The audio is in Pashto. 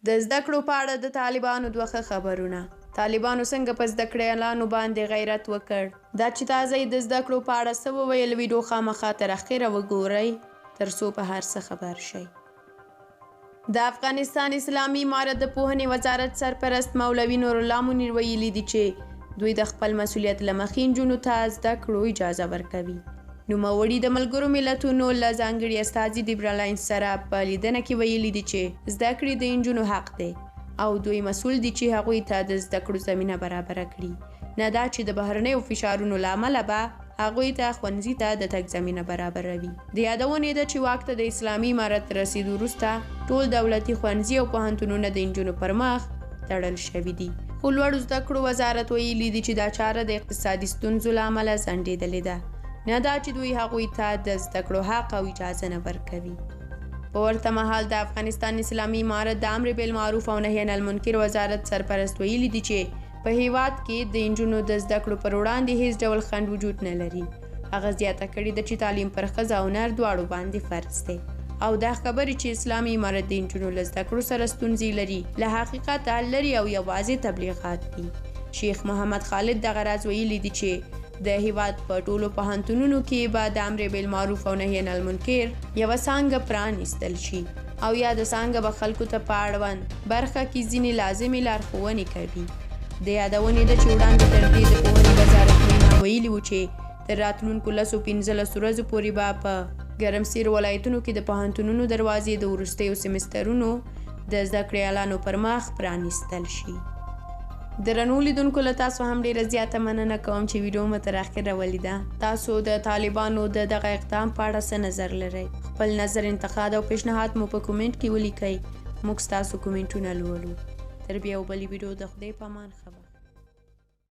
د زده کړو په اړه د طالبانو دوه خبرونه. طالبانو څنګه په زده کړیالانو باندې غیرت وکړ. دا چې تازه د زده کړو په اړه څه وویل ویډیو خامخا تر اخره وګورئ تر څو په هر څه خبر شئ. د افغانستان اسلامي امارت د پوهنې وزارت سرپرست مولوي نورالله منیر ویلي دي چې دوی د خپل مسؤلیت له مخې نجونو ته زده کړو اجازه ورکوي. نوموړي د ملګرو ملتونو له ځانګړي استازي ډیبرلاین سره په لیدنه کې ویلي دي چې زده کړې د نجونو حق دی او دوی مسؤل دي چې هغوی ته د زده کړو زمینه برابره کړي، نه دا چې د بهرنیو فشارونو له امله به هغوی ته ښوونځي ته د تګ زمینه برابروي. د یادونې ده چې واک ته د اسلامي امارت رسیدو وروسته ټول دولتي ښوونځي او پوهنتونونه د نجونو پر مخ تړل شوي دي. خو لوړو زده کړو وزارت ویلي دي چې دا چاره د اقتصادي ستونزو له امله ځنډېدلې ده، نه دا چې دوی هغوی ته د زده کړو حق او اجازه نه ورکوي. په ورته مهال د افغانستان اسلامي امارت د امر بالمعروف او نهي عن المنکر وزارت سرپرست ویلي دي چې په هیواد کې د نجونو د زده کړو پر وړاندې هیڅ ډول خنډ وجود نه لري. هغه زیاته کړې ده چې تعلیم پر ښځه او نر دواړو باندې فرض دی او دا خبرې چې اسلامي امارت د نجونو له زده کړو سره ستونزې لري له حقیقته لري او یوازې تبلیغات دي. شیخ محمد خالد دغه راز ویلي دي چې د هیواد په ټولو پوهنتونونو کې به د امر بالمعروف او نهي عن المنکر یوه څانګه پرانیستل شي او یا د څانګه به خلکو ته په اړوند برخه کې ځینې لازمې لارښوونې کوي. د یادونې ده چې وړاندې تر دې د پوهنې وزارت وینا ویلي وو چې تر راتلونکو 15 ورځو پورې به په ګرمسیر ولایتونو کې د پوهنتونونو دروازې د وروستیو سمسترونو د زده کړیالانو پر مخ پرانیستل شي. درنو لیدونکو له تاسو هم ډیره زیاته مننه کوم چې ویډیو مو تر اخره ولیده. تاسو د طالبانو د دغه اقدام په اړه څه نظر لرئ؟ خپل نظر، انتقاد او پیشنهاد مو په کومنټ کې ولیکئ. موږ ستاسو کومنټونه لولو. تر بیا یو بلې ویډیو د خدای په امان. خبر